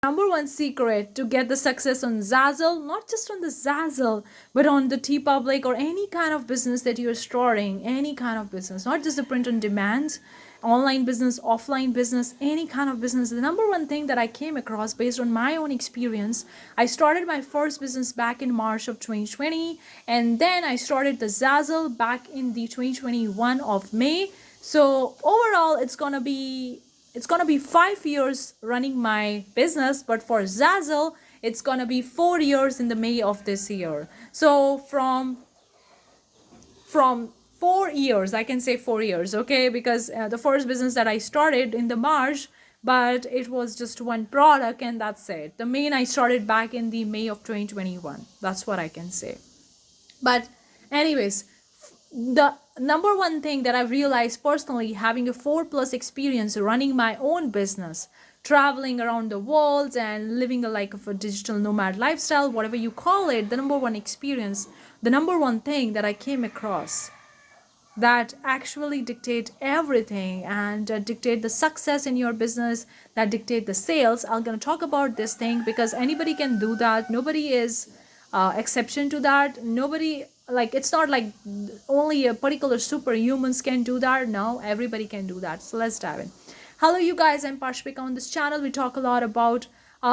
Number one secret to get the success on Zazzle, not just on the Zazzle, but on the Teepublic or any kind of business that you're starting, any kind of business, not just the print on demand, online business, offline business, any kind of business. The number one thing that I came across based on my own experience, I started my first business back in March of 2020, and then I started the Zazzle back in the 2021 of May. So overall, it's gonna be 5 years running my business, but for Zazzle, it's gonna be 4 years in the May of this year. So from 4 years, I can say 4 years, okay? Because the first business that I started in the March, but it was just one product and that's it. The main I started back in the May of 2021. That's what I can say. But anyways, the number one thing that I've realized personally, having a 4+ experience running my own business, traveling around the world and living a like of a digital nomad lifestyle, whatever you call it, the number one experience, the number one thing that I came across that actually dictate everything and dictate the success in your business, that dictate the sales. I'm going to talk about this thing because anybody can do that. Nobody is exception to that. Nobody, like, it's not like only a particular superhumans can do that. No, everybody can do that. So let's dive in. Hello you guys, I'm Pashpika. On this channel we talk a lot about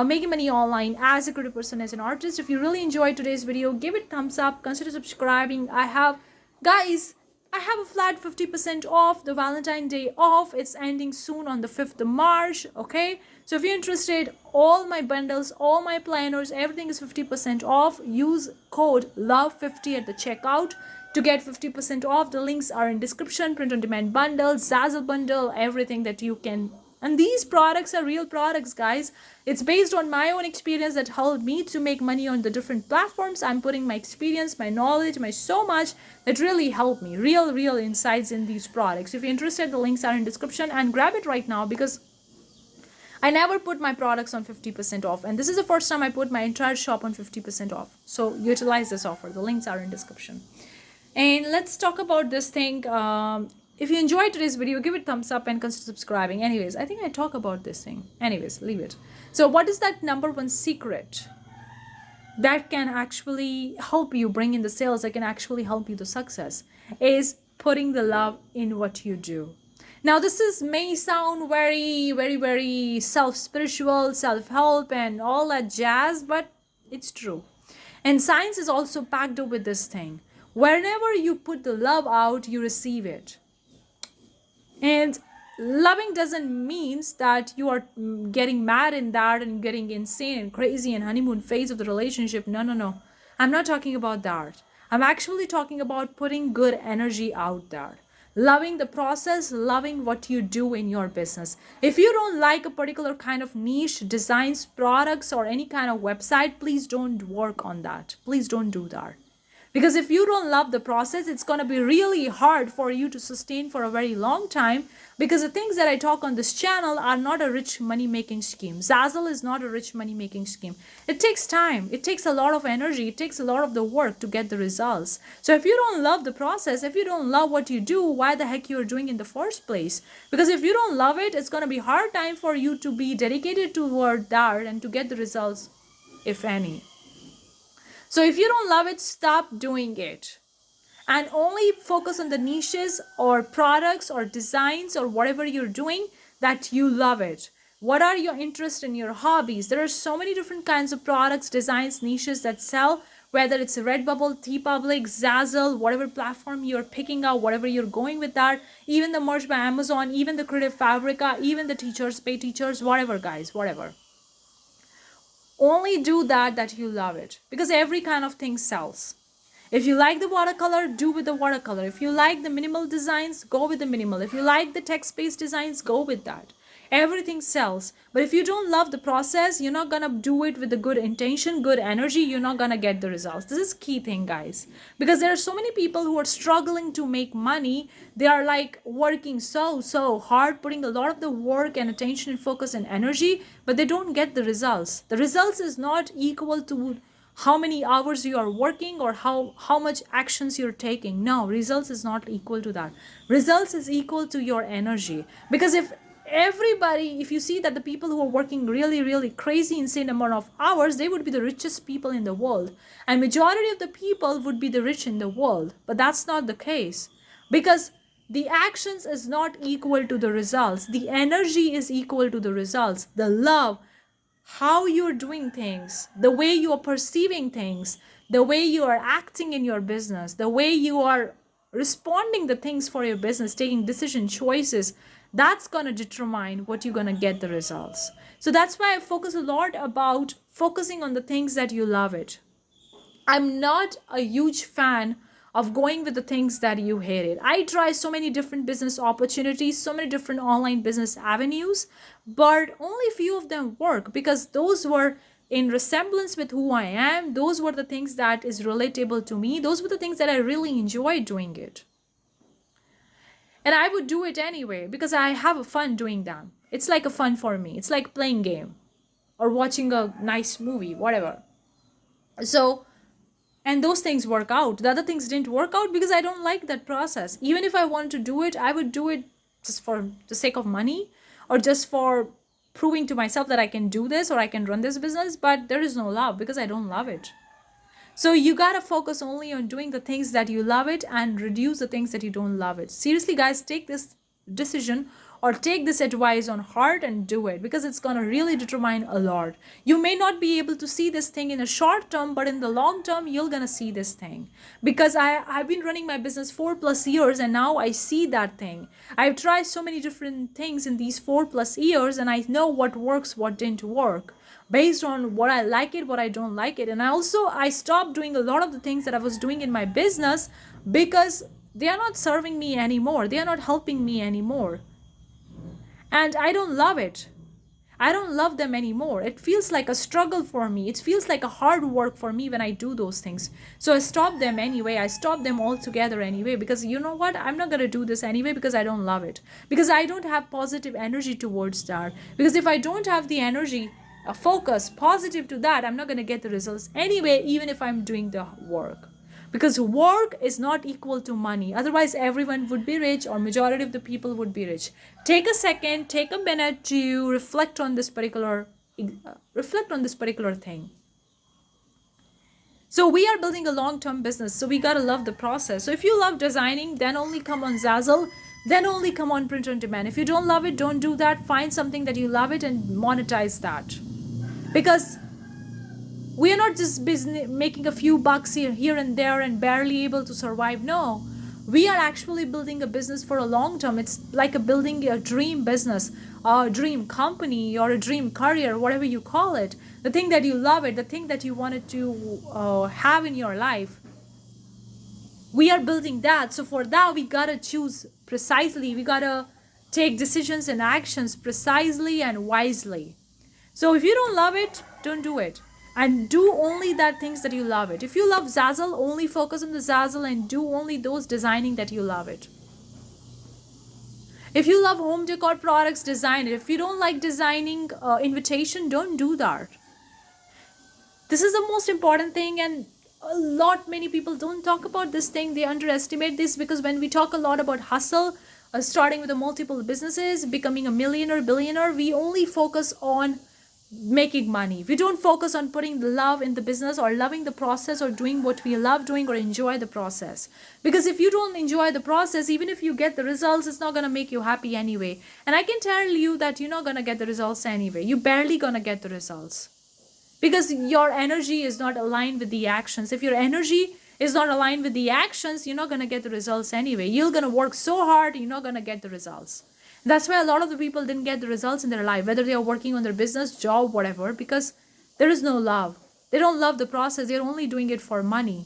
making money online as a creative person, as an artist. If you really enjoyed today's video, give it thumbs up, consider subscribing. I have a flat 50% off, the Valentine Day off. It's ending soon on the 5th of March, okay? So if you're interested, all my bundles, all my planners, everything is 50% off. Use code LOVE50 at the checkout to get 50% off. The links are in description. Print on demand bundle, Zazzle bundle, everything that you can. And these products are real products, guys. It's based on my own experience that helped me to make money on the different platforms. I'm putting my experience, my knowledge, my so much that really helped me. Real insights in these products. If you're interested, the links are in description and grab it right now because I never put my products on 50% off. And this is the first time I put my entire shop on 50% off. So utilize this offer. The links are in description. And let's talk about this thing. If you enjoyed today's video, give it thumbs up and consider subscribing. Anyways, I think I talk about this thing. Anyways, leave it. So what is that number one secret that can actually help you bring in the sales, that can actually help you the success, is putting the love in what you do. Now, this may sound very self-spiritual, self-help and all that jazz, but it's true. And science is also packed up with this thing. Whenever you put the love out, you receive it. And loving doesn't mean that you are getting mad in that and getting insane and crazy and honeymoon phase of the relationship. No. I'm not talking about that. I'm actually talking about putting good energy out there. Loving the process, loving what you do in your business. If you don't like a particular kind of niche, designs, products, or any kind of website, please don't work on that. Please don't do that. Because if you don't love the process, it's going to be really hard for you to sustain for a very long time, because the things that I talk on this channel are not a rich money-making scheme. Zazzle is not a rich money-making scheme. It takes time. It takes a lot of energy. It takes a lot of the work to get the results. So if you don't love the process, if you don't love what you do, why the heck you're doing in the first place? Because if you don't love it, it's going to be hard time for you to be dedicated toward that and to get the results, if any. So if you don't love it, stop doing it. And only focus on the niches or products or designs or whatever you're doing that you love it. What are your interests in your hobbies? There are so many different kinds of products, designs, niches that sell, whether it's Redbubble, Teepublic, Zazzle, whatever platform you're picking out, whatever you're going with that, even the merch by Amazon, even the Creative Fabrica, even the teachers, pay teachers, whatever, guys, whatever. Only do that you love it, because every kind of thing sells. If you like the watercolor, do with the watercolor. If you like the minimal designs, go with the minimal. If you like the text-based designs, go with that. Everything sells. But if you don't love the process, you're not gonna do it with a good intention, good energy, you're not gonna get the results. This is key thing, guys. Because there are so many people who are struggling to make money. They are like working so hard, putting a lot of the work and attention and focus and energy, but they don't get the results. The results is not equal to how many hours you are working or how much actions you're taking. No, results is not equal to that. Results is equal to your energy. Because everybody, if you see that the people who are working really, really crazy, insane amount of hours, they would be the richest people in the world. And majority of the people would be the rich in the world. But that's not the case, because the actions is not equal to the results. The energy is equal to the results. The love, how you're doing things, the way you are perceiving things, the way you are acting in your business, the way you are responding the things for your business, taking decision choices, that's going to determine what you're going to get the results. So that's why I focus a lot about focusing on the things that you love it. I'm not a huge fan of going with the things that you hated. I try so many different business opportunities, so many different online business avenues, but only few of them work because those were in resemblance with who I am. Those were the things that is relatable to me. Those were the things that I really enjoyed doing it. And I would do it anyway because I have a fun doing them. It's like a fun for me. It's like playing game or watching a nice movie, whatever. So, and those things work out. The other things didn't work out because I don't like that process. Even if I wanted to do it, I would do it just for the sake of money or just for proving to myself that I can do this or I can run this business. But there is no love because I don't love it. So you gotta focus only on doing the things that you love it and reduce the things that you don't love it. Seriously, guys, take this decision or take this advice on heart and do it because it's gonna really determine a lot. You may not be able to see this thing in a short term, but in the long term, you're gonna see this thing. Because I've been running my business 4+ years and now I see that thing. I've tried so many different things in these 4+ years and I know what works, what didn't work, based on what I like it, what I don't like it. And I stopped doing a lot of the things that I was doing in my business because they are not serving me anymore. They are not helping me anymore. And I don't love it. I don't love them anymore. It feels like a struggle for me. It feels like a hard work for me when I do those things. So I stopped them anyway. I stopped them altogether anyway because you know what? I'm not going to do this anyway because I don't love it. Because I don't have positive energy towards that. Because if I don't have the energy, a focus positive to that, I'm not going to get the results anyway, even if I'm doing the work. Because work is not equal to money. Otherwise, everyone would be rich or majority of the people would be rich. Take a second, take a minute to reflect on this particular thing. So we are building a long-term business. So we got to love the process. So if you love designing, then only come on Zazzle. Then only come on print on demand. If you don't love it, don't do that. Find something that you love it and monetize that. Because we are not just making a few bucks here and there and barely able to survive. No, we are actually building a business for a long term. It's like building a dream business, a dream company or a dream career, whatever you call it. The thing that you love it, the thing that you wanted to have in your life. We are building that. So for that, we got to choose precisely. We got to take decisions and actions precisely and wisely. So if you don't love it, don't do it. And do only that things that you love it. If you love Zazzle, only focus on the Zazzle and do only those designing that you love it. If you love home decor products, design it. If you don't like designing invitation, don't do that. This is the most important thing, and many people don't talk about this thing. They underestimate this because when we talk a lot about hustle, starting with the multiple businesses, becoming a millionaire, billionaire, we only focus on making money. We don't focus on putting the love in the business or loving the process or doing what we love doing or enjoy the process. Because if you don't enjoy the process, even if you get the results, it's not going to make you happy anyway. And I can tell you that you're not going to get the results anyway. You're barely going to get the results. Because your energy is not aligned with the actions. If your energy is not aligned with the actions, you're not going to get the results anyway. You're going to work so hard, you're not going to get the results. That's why a lot of the people didn't get the results in their life, whether they are working on their business, job, whatever, because there is no love. They don't love the process. They're only doing it for money.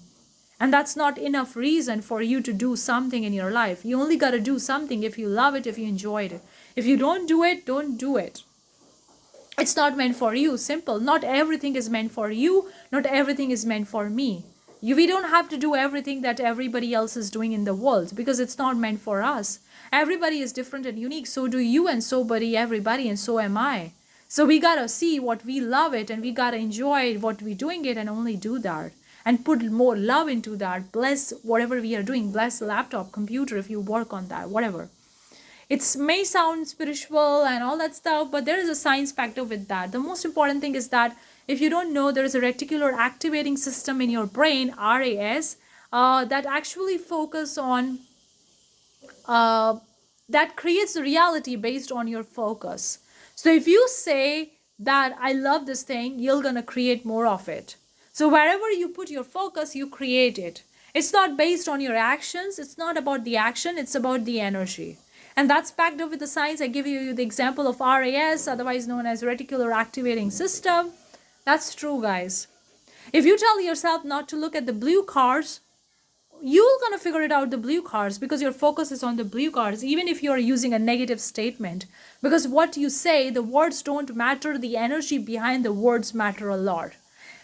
And that's not enough reason for you to do something in your life. You only got to do something if you love it, if you enjoyed it. If you don't do it, don't do it. It's not meant for you. Simple. Not everything is meant for you. Not everything is meant for me. We don't have to do everything that everybody else is doing in the world because it's not meant for us. Everybody is different and unique. So do you, and so buddy everybody, and so am I. So we gotta see what we love it, and we gotta enjoy what we're doing it, and only do that. And put more love into that. Bless whatever we are doing. Bless laptop, computer if you work on that, whatever. It may sound spiritual and all that stuff, but there is a science factor with that. The most important thing is that if you don't know, there is a reticular activating system in your brain, RAS, that actually focus on that creates the reality based on your focus. So if you say that I love this thing, you're gonna create more of it. So wherever you put your focus, you create it. It's not based on your actions. It's not about the action. It's about the energy. And that's backed up with the science. I give you the example of RAS, otherwise known as reticular activating system. That's true, guys. If you tell yourself not to look at the blue cars, you're going to figure it out, the blue cars, because your focus is on the blue cars, even if you're using a negative statement. Because what you say, the words don't matter, the energy behind the words matter a lot.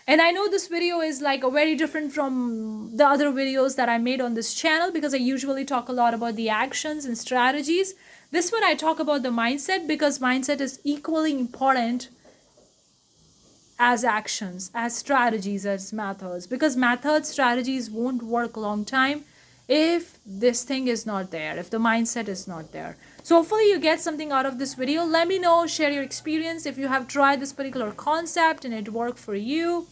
And I know this video is like a very different from the other videos that I made on this channel, because I usually talk a lot about the actions and strategies. This one I talk about the mindset, because mindset is equally important as actions, as strategies, as methods, because methods, strategies won't work a long time if this thing is not there, if the mindset is not there. So hopefully you get something out of this video. Let me know, share your experience if you have tried this particular concept and it worked for you.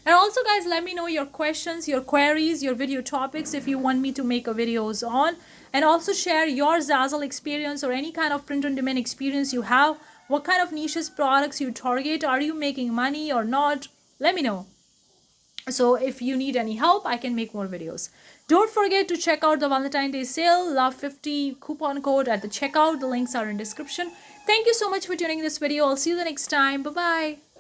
And also, guys, let me know your questions, your queries, your video topics if you want me to make a videos on. And also share your Zazzle experience or any kind of print-on-demand experience you have. What kind of niches products you target? Are you making money or not? Let me know. So if you need any help, I can make more videos. Don't forget to check out the Valentine's Day sale, Love50 coupon code at the checkout. The links are in description. Thank you so much for tuning in this video. I'll see you the next time. Bye-bye.